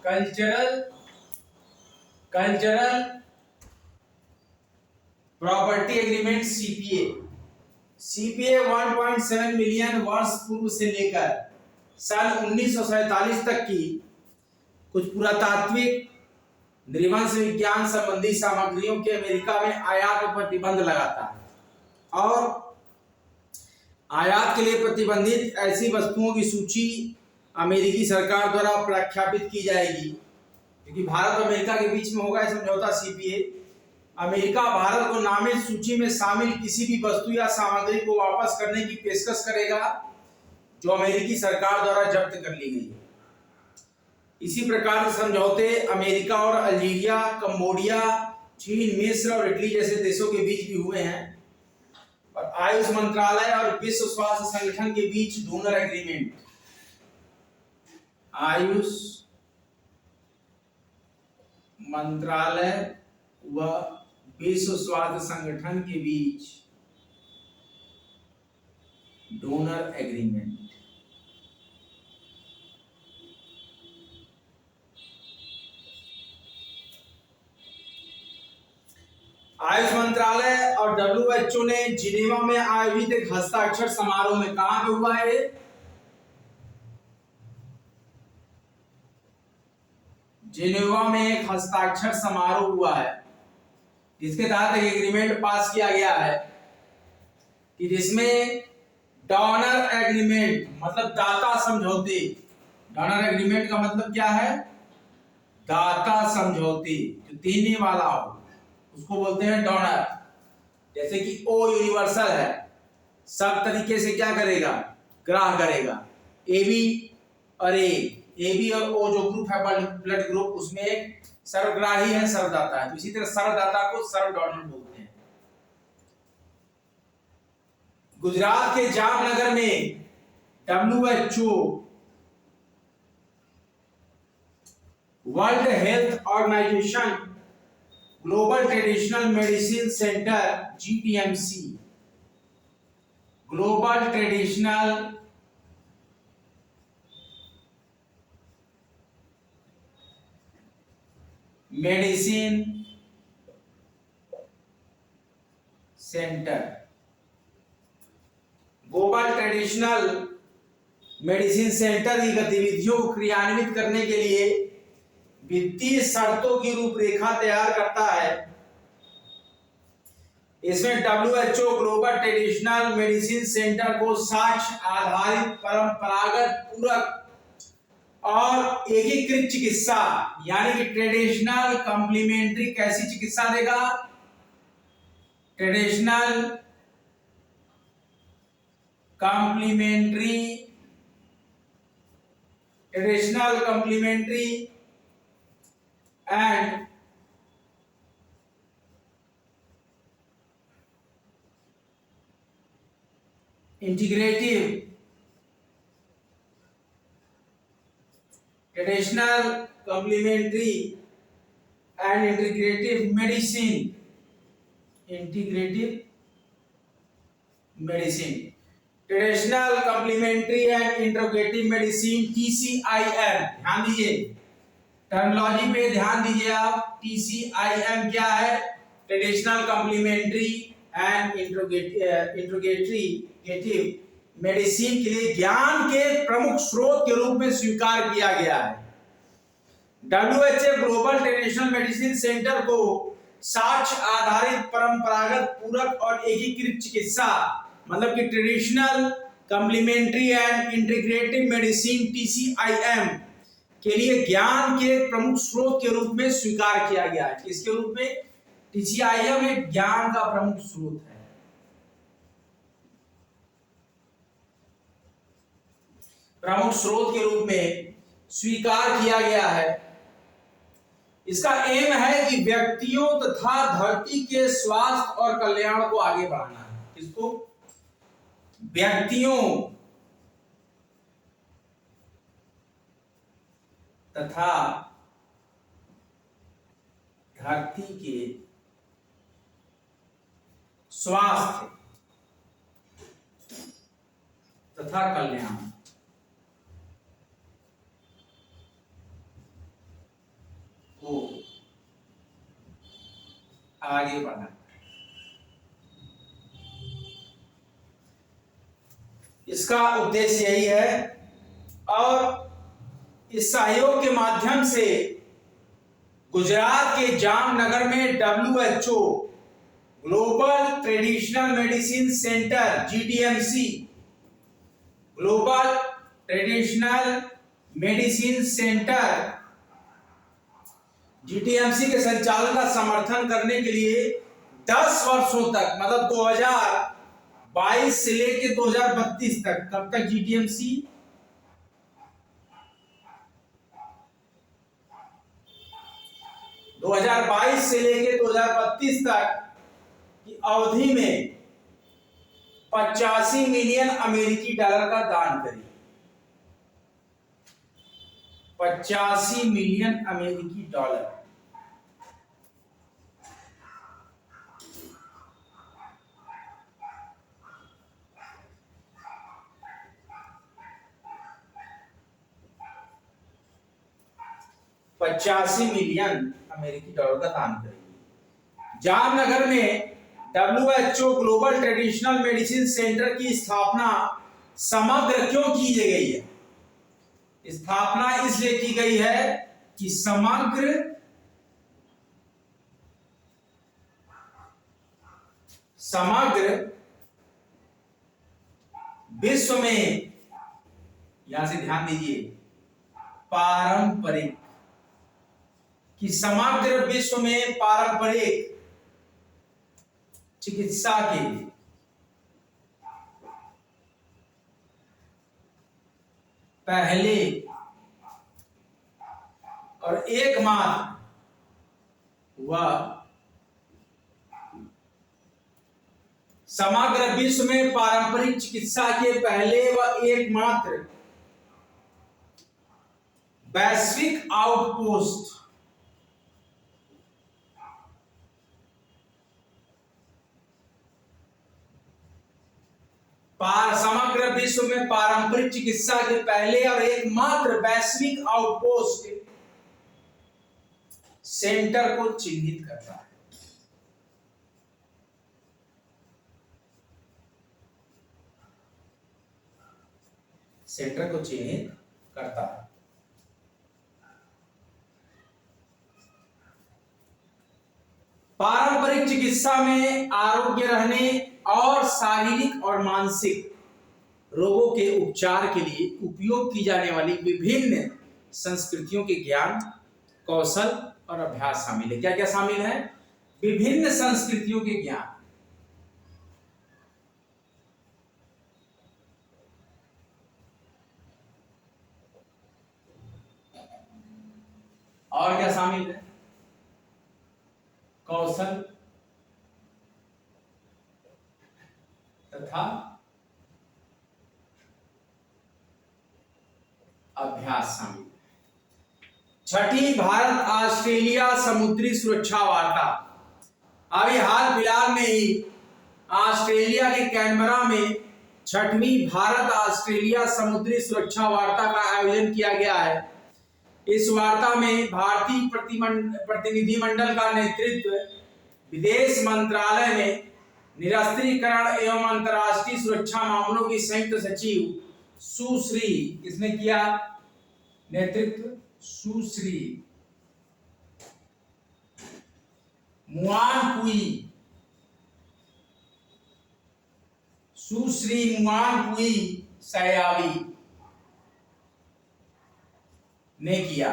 Cultural cultural property agreement CPA. CPA 1.7 million वर्ष पूर्व से लेकर सन 1947 तक की कुछ पुरातात्विक नृवंश विज्ञान संबंधी सामग्रियों के अमेरिका में आयात पर प्रतिबंध लगाता है और आयात के लिए प्रतिबंधित ऐसी वस्तुओं की सूची अमेरिकी सरकार द्वारा प्रख्यापित की जाएगी, क्योंकि भारत और अमेरिका के बीच में होगा समझौता सीपीए। अमेरिका भारत को नामित सूची में शामिल किसी भी वस्तु या सामग्री को वापस करने की पेशकश करेगा जो अमेरिकी सरकार द्वारा जब्त कर ली गई है। इसी प्रकार से समझौते अमेरिका और अल्जीरिया, कंबोडिया, चीन, मिस्र और इटली जैसे देशों के बीच भी हुए हैं। और आयुष मंत्रालय और विश्व स्वास्थ्य संगठन के बीच डोनर एग्रीमेंट, आयुष मंत्रालय व विश्व स्वास्थ्य संगठन के बीच डोनर एग्रीमेंट। आयुष मंत्रालय और डब्ल्यूएचओ ने जिनेवा में आयोजित एक हस्ताक्षर समारोह में, कहां पे हुआ है? जिनेवा में एक हस्ताक्षर समारोह हुआ है, जिसके तहत एक एग्रीमेंट पास किया गया है कि जिसमें डोनर एग्रीमेंट मतलब दाता समझौते। डोनर एग्रीमेंट का मतलब क्या है? दाता समझौते, जो देने वाला हो उसको बोलते हैं डोनर। जैसे कि ओ यूनिवर्सल है, सब तरीके से क्या करेगा? ग्राह करेगा। एबी और ए और ओ जो ग्रुप है ब्लड ग्रुप, उसमें एक सर्वग्राही है, सर्वदाता है। तो इसी तरह सर्वदाता को सर्व डोनर बोलते हैं। गुजरात के जामनगर में WHO world health organization global traditional medicine centre GTMC, global traditional medicine centre, global traditional medicine centre की गतिविधियों को क्रियान्वित करने के लिए वित्तीय शर्तों की रूपरेखा तैयार करता है। इसमें WHO global traditional medicine centre को साक्ष्य आधारित, परंपरागत, पूरक और एकीकृत चिकित्सा यानी कि ट्रेडिशनल कॉम्प्लीमेंट्री कैसी चिकित्सा देगा? Traditional complementary and integrative medicine TCIM। ध्यान दीजिए, टर्मिनोलॉजी पे ध्यान दीजिए आप। TCIM क्या है? Traditional complementary and integrative medicine के लिए ज्ञान के प्रमुख स्रोत के रूप में स्वीकार किया गया है। WHO global traditional medicine centre को साक्ष्य आधारित, परंपरागत, पूरक और एकीकृत चिकित्सा मतलब कि traditional complementary and integrative medicine TCIM के लिए ज्ञान के प्रमुख स्रोत के रूप में स्वीकार किया गया है। किसके रूप में? TCIM एक ज्ञान का प्रमुख स्रोत है। प्रमुख स्रोत के रूप में स्वीकार किया गया है। इसका एम है कि व्यक्तियों तथा धरती के स्वास्थ्य और कल्याण को आगे बढ़ाना है। किसको? व्यक्तियों तथा धरती के स्वास्थ्य तथा कल्याण आगे बढ़ना। इसका उद्देश्य यही है और इस सहयोग के माध्यम से गुजरात के जामनगर में WHO global traditional medicine centre GTMC global traditional medicine centre GTMC के संचालन का समर्थन करने के लिए 10 वर्षों तक, मतलब 2022 से लेकर 2032 तक, कब तक GTMC 2022 से लेकर 2032 तक की अवधि में 85 मिलियन अमेरिकी डॉलर का दान करें। 85 मिलियन अमेरिकी डॉलर। $85 मिलियन अमेरिकी डॉलर का दान करेगी। जामनगर में WHO global traditional medicine centre की स्थापना समग्र क्यों की गई है? स्थापना इसलिए की गई है कि समग्र विश्व में, यहां से ध्यान दीजिए, पारंपरिक, कि समग्र विश्व में पारंपरिक चिकित्सा के लिए पहले और एकमात्र समग्र विश्व में पारंपरिक चिकित्सा के पहले व एकमात्र वैश्विक आउटपोस्ट समग्र विश्व में पारंपरिक चिकित्सा के पहले और एकमात्र वैश्विक आउटपोस्ट सेंटर को चिन्हित करता है। सेंटर को चिन्हित करता है। पारंपरिक चिकित्सा में आरोग्य रहने और शारीरिक और मानसिक रोगों के उपचार के लिए उपयोग की जाने वाली विभिन्न संस्कृतियों के ज्ञान, कौशल और अभ्यास शामिल है। क्या क्या शामिल है? विभिन्न संस्कृतियों के ज्ञान, और क्या शामिल है? कौशल तथा अभ्यास शामिल। छठी भारत ऑस्ट्रेलिया समुद्री सुरक्षा वार्ता। अभी हाल फिलहाल में ही ऑस्ट्रेलिया के कैनबरा में 6वीं भारत ऑस्ट्रेलिया समुद्री सुरक्षा वार्ता का आयोजन किया गया है। इस वार्ता में भारतीय प्रतिनिधिमंडल का नेतृत्व विदेश मंत्रालय में निरस्त्रीकरण एवं अंतर्राष्ट्रीय सुरक्षा मामलों की संयुक्त सचिव सुश्री, किसने किया नेतृत्व? सुश्री मुआन पुई सयावी ने किया,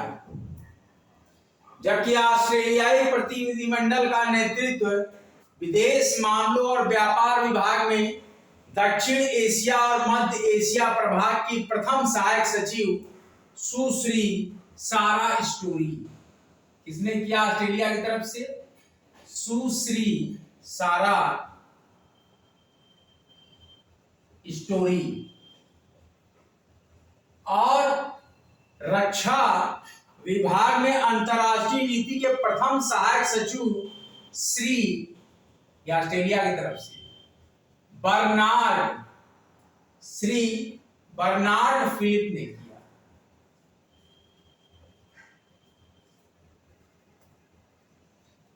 जबकि ऑस्ट्रेलियाई प्रतिनिधिमंडल का नेतृत्व विदेश मामलों और व्यापार विभाग में दक्षिण एशिया और मध्य एशिया प्रभाग की प्रथम सहायक सचिव सुश्री सारा स्टोरी, किसने किया ऑस्ट्रेलिया की तरफ से? सुश्री सारा स्टोरी। और रक्षा विभाग में अंतर्राष्ट्रीय नीति के प्रथम सहायक सचिव श्री, या ऑस्ट्रेलिया की तरफ से बर्नार्ड फिलिप ने किया।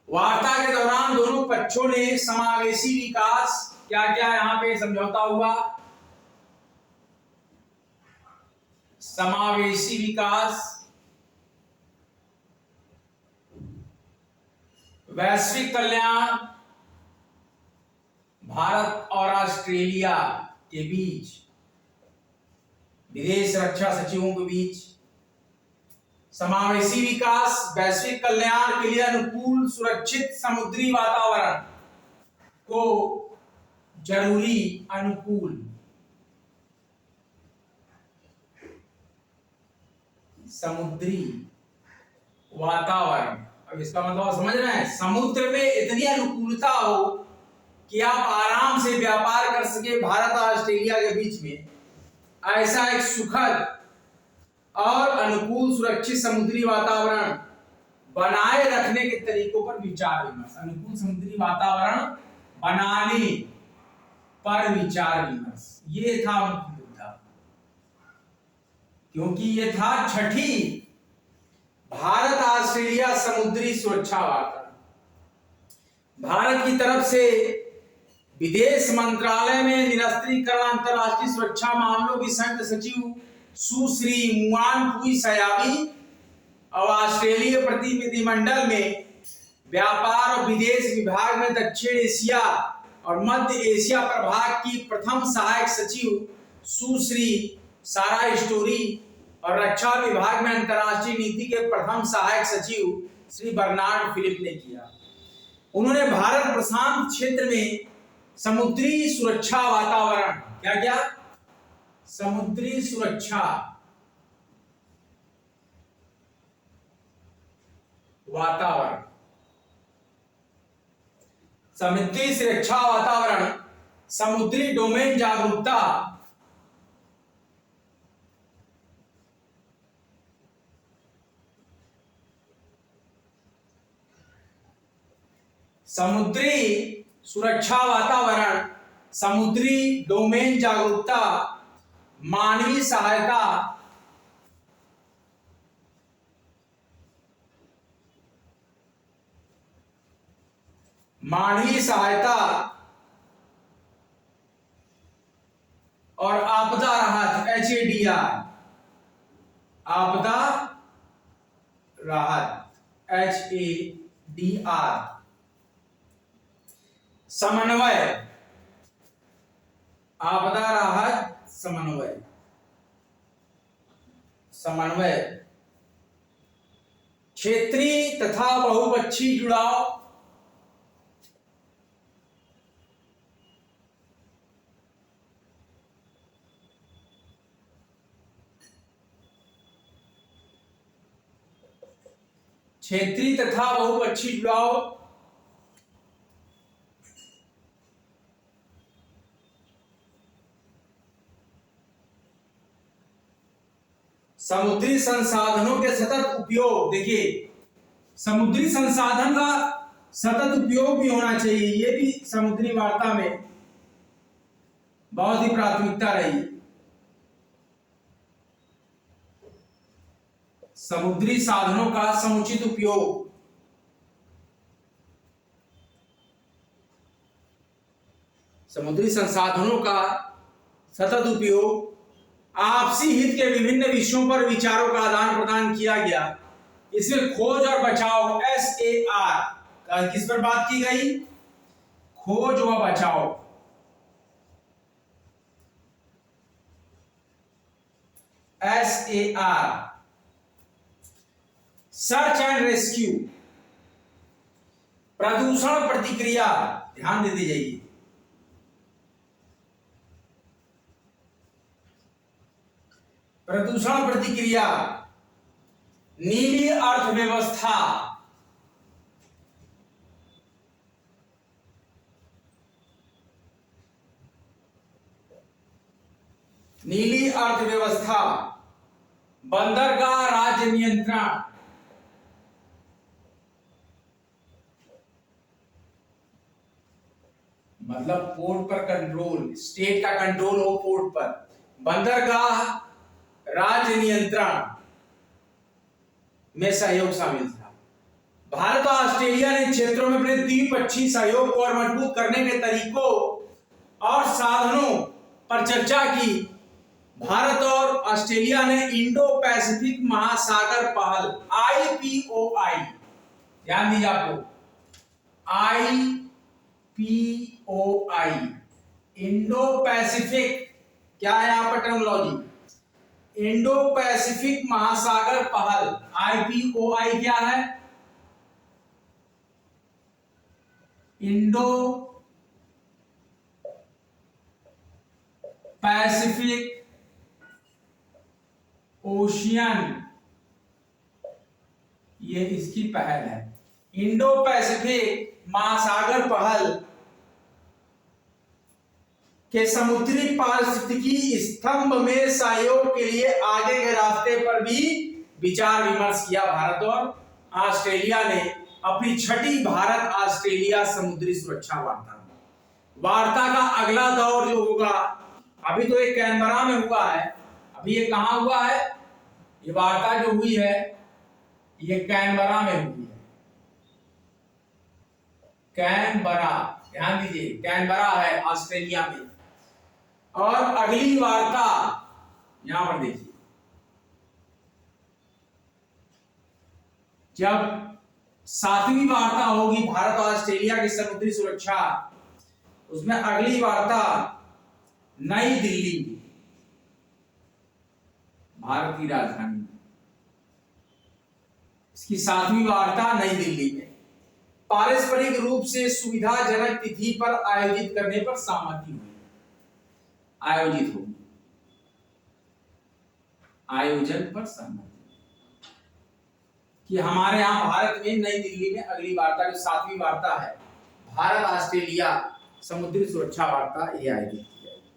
वार्ता के दौरान दोनों पक्षों ने समावेशी विकास, क्या क्या यहां पे समझौता हुआ? समावेशी विकास, वैश्विक कल्याण, भारत और ऑस्ट्रेलिया के बीच, विदेश रक्षा सचिवों के बीच समावेशी विकास, वैश्विक कल्याण के लिए अनुकूल सुरक्षित समुद्री वातावरण को जरूरी अनुकूल समुद्री वातावरण। अब इसका मतलब आप समझ रहे हैं, समुद्र में इतनी अनुकूलता हो कि आप आराम से व्यापार कर सके भारत और ऑस्ट्रेलिया के बीच में, ऐसा एक सुखद और अनुकूल सुरक्षित समुद्री वातावरण बनाए रखने के तरीकों पर विचार विमर्श। अनुकूल समुद्री वातावरण बनाने पर विचार विमर्श, ये था मुख्य मुद्दा, क्योंकि ये था छठी भारत ऑस्ट्रेलिया समुद्री सुरक्षा वार्ता। भारत की तरफ से विदेश मंत्रालय में निरस्त्रीकरण अंतर्राष्ट्रीय सुरक्षा मामलों की संयुक्त सचिव सुश्री मुआन पुई सयाबी और ऑस्ट्रेलीय प्रतिनिधिमंडल में व्यापार और विदेश विभाग में दक्षिण एशिया और मध्य एशिया प्रभाग की प्रथम सहायक सचिव सुश्री सारा स्टोरी और रक्षा विभाग में अंतर्राष्ट्रीय नीति के प्रथम सहायक सचिव श्री बर्नार्ड फिलिप ने किया। उन्होंने भारत प्रशांत क्षेत्र में समुद्री सुरक्षा वातावरण, क्या क्या? समुद्री सुरक्षा वातावरण, समुद्री सुरक्षा वातावरण, समुद्री डोमेन जागरूकता, समुद्री सुरक्षा वातावरण, समुद्री डोमेन जागरूकता, मानवीय सहायता, और आपदा राहत HADR, आपदा राहत HADR, समन्वय, आपदा राहत समन्वय, क्षेत्रीय तथा बहुपक्षीय जुड़ाव, क्षेत्रीय तथा बहुपक्षीय जुड़ाव, समुद्री संसाधनों के सतत उपयोग। देखिए, समुद्री संसाधन का सतत उपयोग भी होना चाहिए, ये भी समुद्री वार्ता में बहुत ही प्राथमिकता रही। समुद्री साधनों का समुचित उपयोग, समुद्री संसाधनों का सतत उपयोग, आपसी हित के विभिन्न विषयों पर विचारों का आदान प्रदान किया गया। इसमें खोज और बचाव SAR का किस पर बात की गई? खोज व बचाव, SAR, सर्च एंड रेस्क्यू, प्रदूषण प्रतिक्रिया, ध्यान देते जाइए, प्रदूषण प्रतिक्रिया, नीली अर्थव्यवस्था, नीली अर्थव्यवस्था, बंदरगाह राज्य नियंत्रण, मतलब पोर्ट पर कंट्रोल, स्टेट का कंट्रोल हो पोर्ट पर, बंदरगाह राज्य नियंत्रण में सहयोग शामिल था। भारत और ऑस्ट्रेलिया ने क्षेत्रों में अपने द्विपक्षीय सहयोग को और मजबूत करने के तरीकों और साधनों पर चर्चा की। भारत और ऑस्ट्रेलिया ने इंडो पैसिफिक महासागर पहल IPOI, ध्यान दीजिए आपको, IPOI इंडो पैसिफिक, क्या है यहाँ पर टर्मिनोलॉजी, इंडो पैसिफिक महासागर पहल IPOI क्या है, इंडो पैसिफिक ओशियन, ये इसकी पहल है। इंडो पैसिफिक महासागर पहल के समुद्री पारिस्थितिकी स्तंभ में सहयोग के लिए आगे के रास्ते पर भी विचार विमर्श किया। भारत और ऑस्ट्रेलिया ने अपनी छठी भारत ऑस्ट्रेलिया समुद्री सुरक्षा वार्ता का अगला दौर जो होगा, अभी तो एक कैनबरा में हुआ है, अभी ये कहां हुआ है, ये वार्ता जो हुई है ये कैनबरा में हुई है, कैनबरा, ध्यान दीजिए कैनबरा है ऑस्ट्रेलिया में। और अगली वार्ता यहां पर देखिए, जब 7वीं वार्ता होगी भारत और ऑस्ट्रेलिया की समुद्री सुरक्षा, उसमें अगली वार्ता नई दिल्ली में, भारत की राजधानी में, इसकी 7वीं वार्ता नई दिल्ली में पारस्परिक रूप से सुविधाजनक तिथि पर आयोजित करने पर सहमति हुई, आयोजित होगी, आयोजन पर सहमति कि हमारे यहां भारत में नई दिल्ली में अगली वार्ता जो 7वीं वार्ता है भारत ऑस्ट्रेलिया समुद्री सुरक्षा वार्ता, ये आयोजित की जाएगी।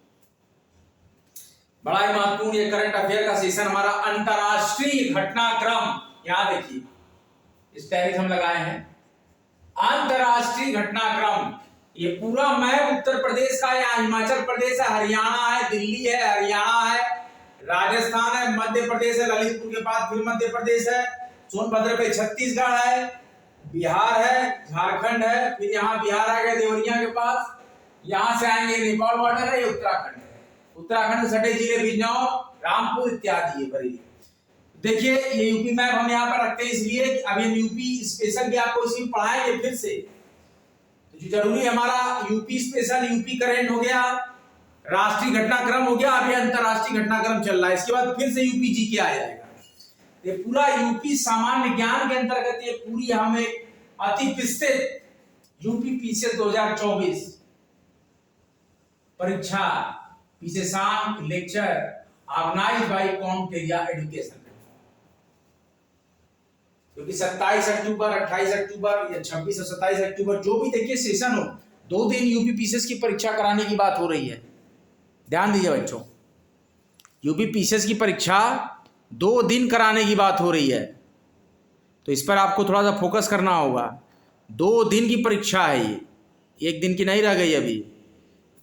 बड़ा ही महत्वपूर्ण ये करंट अफेयर का सेशन हमारा अंतरराष्ट्रीय घटनाक्रम, यहां देखिए इस टैरिफ हम लगाए हैं, अंतरराष्ट्रीय घटनाक्रम, ये पूरा मैप उत्तर प्रदेश का, यहाँ हिमाचल प्रदेश है, हरियाणा है, दिल्ली है, हरियाणा है, राजस्थान है, मध्य प्रदेश है, ललितपुर के बाद फिर मध्य प्रदेश है, सोनभद्र पे छत्तीसगढ़ है, बिहार है, झारखंड है, फिर यहाँ बिहार आ गया देवरिया के पास, यहां से आएंगे नेपाल बॉर्डर है, ये उत्तराखंड है, उत्तराखंड से सटे जिले बिजनौर, रामपुर इत्यादि ये बरेली। देखिए ये यूपी मैप हम यहाँ पर रखते हैं इसलिए कि अभी हम यूपी स्पेशल भी आपको इसी में पढ़ाएंगे फिर से, तो जो जरूरी हमारा यूपी स्पेशल, यूपी करंट हो गया, राष्ट्रीय घटनाक्रम हो गया, अभी अंतरराष्ट्रीय घटनाक्रम चल रहा है, इसके बाद फिर से यूपी जी के आ जाएगा। ये पूरा यूपी सामान्य ज्ञान के अंतर्गत ये पूरी हम एक अति विस्तृत यूपी पीसीएस 2024 परीक्षा पीसीएस लेक्चर ऑर्गेनाइज्ड बाय कॉम्टेरिया एजुकेशन, क्योंकि 27 अक्टूबर 28 अक्टूबर या 26 और 27 अक्टूबर जो भी देखिए सेशन हो, 2 दिन यूपी पीसीएस की परीक्षा कराने की बात हो रही है, ध्यान दीजिए बच्चों, यूपी पीसीएस की परीक्षा 2 दिन कराने की बात हो रही है, तो इस पर आपको थोड़ा सा फोकस करना होगा। 2 दिन की परीक्षा है ये, 1 दिन की नहीं रह गई अभी,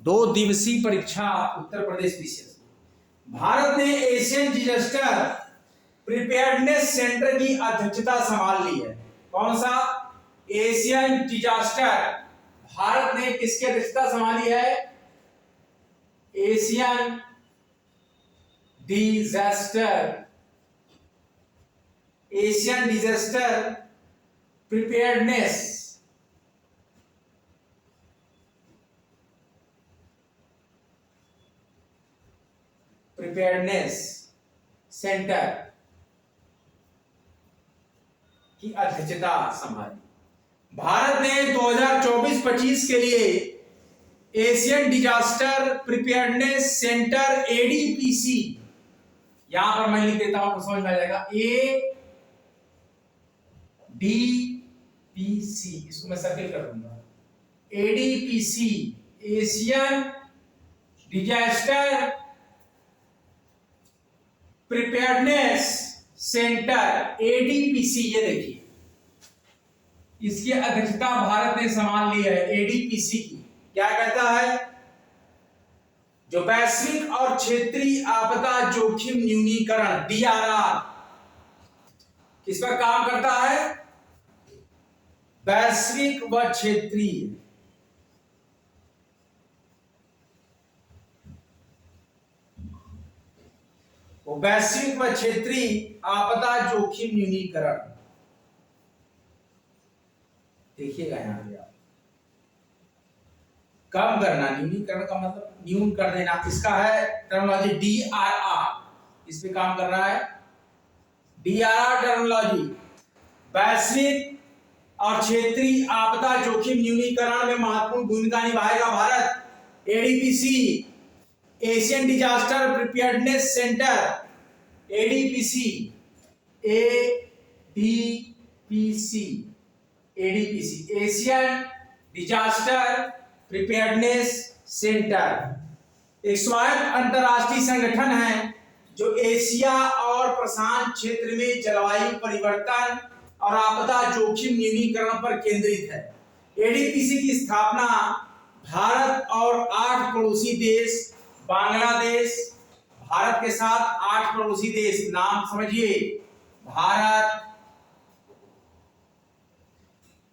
2 दिवसीय परीक्षा उत्तर प्रदेश पीसीएस। भारत ने एशियन डिजास्टर प्रिपेयर्डनेस सेंटर की अध्यक्षता संभाल ली है। कौन सा? एशियन डिजास्टर, भारत ने किसकी अध्यक्षता संभाली है? Asian disaster, Asian disaster preparedness centre की अध्यक्षता संभाली। भारत ने 2024-25 के लिए Asian disaster preparedness centre ADPC, यहां पर मैं लिख देता हूं आपको समझ में आ जाएगा, ADPC, इसको मैं सर्किल कर दूंगा, ADPC Asian disaster preparedness centre ADPC, ये देखिए इसकी अध्यक्षता भारत ने संभाल ली है। ADPC की क्या कहता है? जो वैश्विक और क्षेत्रीय आपदा जोखिम न्यूनीकरण DRR, किस पर काम करता है? वैश्विक व क्षेत्रीय वैश्विक व क्षेत्रीय आपदा जोखिम न्यूनीकरण। देखिएगा यहां पे आप कम करना, न्यूनीकरण का मतलब न्यून कर देना, इसका है टर्मिनोलॉजी DRR, इस पे काम कर रहा है। DRR टर्मिनोलॉजी वैश्विक और क्षेत्रीय आपदा जोखिम न्यूनीकरण में महत्वपूर्ण भूमिका निभाएगा Bharat. ADPC Asian disaster preparedness centre, ADPC Asian disaster preparedness centre एक स्वायत्त अंतरराष्ट्रीय संगठन है जो एशिया और प्रशांत क्षेत्र में जलवायु परिवर्तन और आपदा जोखिम न्यूनीकरण पर केंद्रित है। एडीपीसी की स्थापना भारत और 8 पड़ोसी देश, बांग्लादेश, भारत के साथ 8 पड़ोसी देश, नाम समझिए, भारत,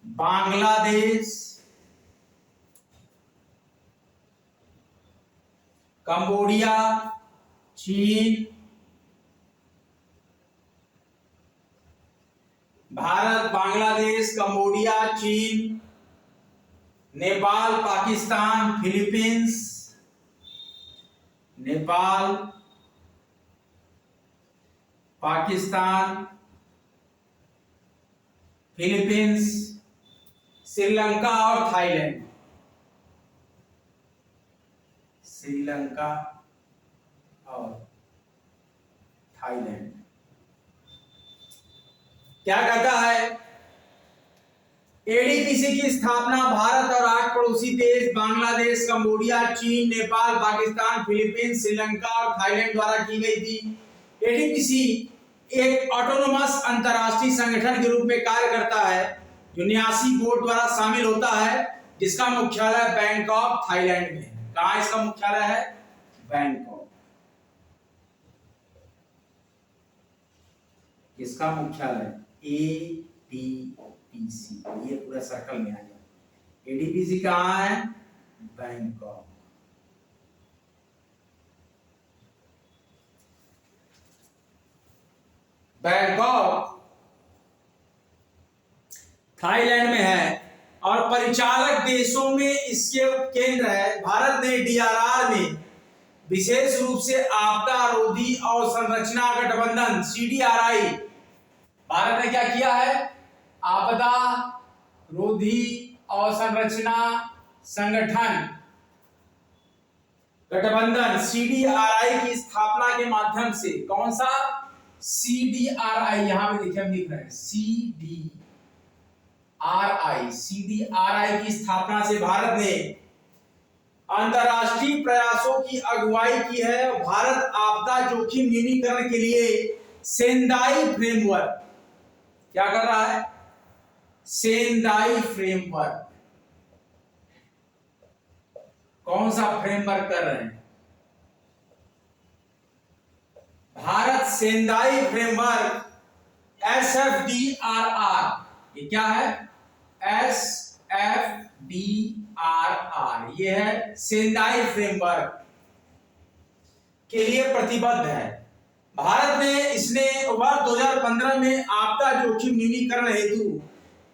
बांग्लादेश, कंबोडिया, चीन, भारत, बांग्लादेश, कंबोडिया, चीन, नेपाल, पाकिस्तान, फिलीपींस, नेपाल, पाकिस्तान, फिलीपींस, श्रीलंका और थाईलैंड। श्रीलंका और थाईलैंड क्या कहता है? एडीपीसी की स्थापना भारत और 8 पड़ोसी देश बांग्लादेश, कंबोडिया, चीन, नेपाल, पाकिस्तान, फिलीपींस, श्रीलंका और थाईलैंड द्वारा की गई थी। एडीपीसी एक ऑटोनोमस अंतरराष्ट्रीय संगठन के रूप में कार्य करता है जो 89 बोर्ड द्वारा शामिल होता है, जिसका मुख्यालय बैंकॉक, थाईलैंड में है। कहां इसका मुख्यालय है? बैंकॉक। इसका मुख्यालय एडीपीसी, ये पूरा सर्कल में आ गया। एडीपीसी कहां है? बैंकॉक। बैंकॉक थाईलैंड में है और परिचालक देशों में इसके उपकेंद्र है। भारत ने डीआरआर में विशेष रूप से आपदा रोधी अवसंरचना गठबंधन सीडीआरआई, भारत ने क्या किया है? आपदा रोधी अवसंरचना संगठन गठबंधन सीडीआरआई की स्थापना के माध्यम से, कौन सा? सीडीआरआई, यहां पे देखिए हम लिख रहे हैं सीडीआरआई की स्थापना से भारत ने अंतरराष्ट्रीय प्रयासों की अगुवाई की है। भारत आपदा जोखिम न्यूनीकरण के लिए सेंदाई फ्रेमवर्क क्या कर रहा है? Sendai framework. कौन सा फ्रेमवर्क कर रहे हैं? भारत सेंदाई फ्रेमवर्क SFDRR, ये क्या है? SFDRR, ये है सेंदाई फ्रेमवर्क के लिए प्रतिबद्ध है। भारत ने इसने वर्ष 2015 में आपदा जोखिम न्यूनीकरण हेतु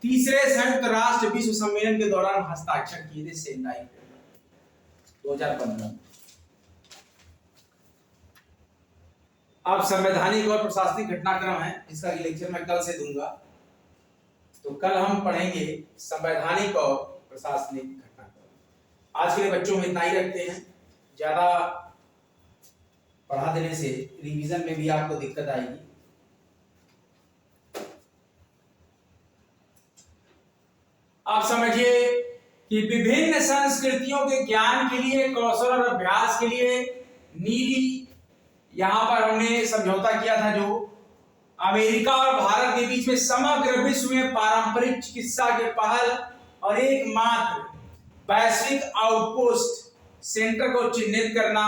तीसरे संयुक्त राष्ट्र विश्व सम्मेलन के दौरान हस्ताक्षर किए थे। Sendai framework 2015। अब संवैधानिक और प्रशासनिक घटनाक्रम है, जिसका लेक्चर मैं कल से दूंगा। तो कल हम पढ़ेंगे संवैधानिक और प्रशासनिक घटनाक्रम। आज के लिए बच्चों में इतना ही रखते हैं। ज्यादा पढ़ा देने से रिवीजन में भी आपको दिक्कत आएगी। आप समझिए कि विभिन्न संस्कृतियों के ज्ञान के लिए, कौशल और अभ्यास के लिए नीली, यहां पर हमने समझौता किया था जो अमेरिका और भारत के बीच में समग्र विश्व में पारंपरिक चिकित्सा के पहल और एकमात्र वैश्विक आउटपोस्ट सेंटर को चिन्हित करना।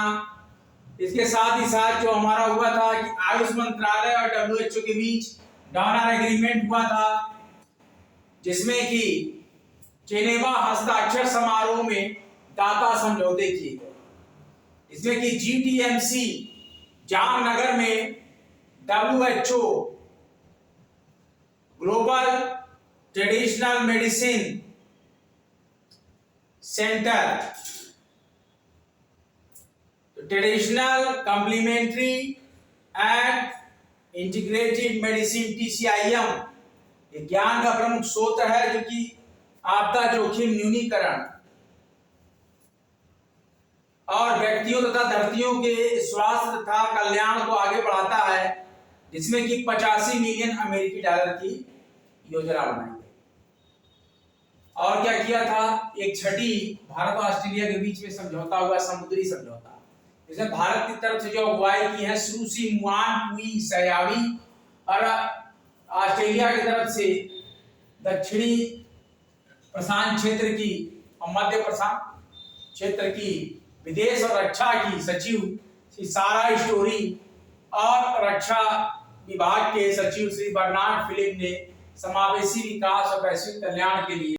इसके साथ ही साथ जो हमारा हुआ था कि आयुष मंत्रालय और WHO के बीच डोनर एग्रीमेंट हुआ था, जिसमें कि जेनेवा हस्ताक्षर समारोह में दाता समझौते किए गए। इसमें कि GTMC जामनगर में WHO global traditional medicine centre, traditional complementary and integrated medicine TCIM, ये ज्ञान का प्रमुख स्रोत है जो कि आपदा जोखिम न्यूनीकरण और व्यक्तियों तथा धरतियों के स्वास्थ्य तथा कल्याण को आगे बढ़ाता है, जिसमें कि 85 मिलियन अमेरिकी डॉलर की योजना बनाई गई। और क्या किया था, एक छठी भारत और ऑस्ट्रेलिया के बीच में समझौता हुआ, समुद्री समझौता। इसमें भारत की तरफ से जो अगुवाई की है सुरुचि मुआन पुई सयावी, और ऑस्ट्रेलिया की तरफ से दक्षिणी प्रशांत क्षेत्र की और मध्य प्रशांत क्षेत्र की विदेश और रक्षा की सचिव श्री सारा स्टोरी और रक्षा विभाग के सचिव श्री बर्नार्ड फिलिप ने समावेशी विकास और वैश्विक कल्याण के लिए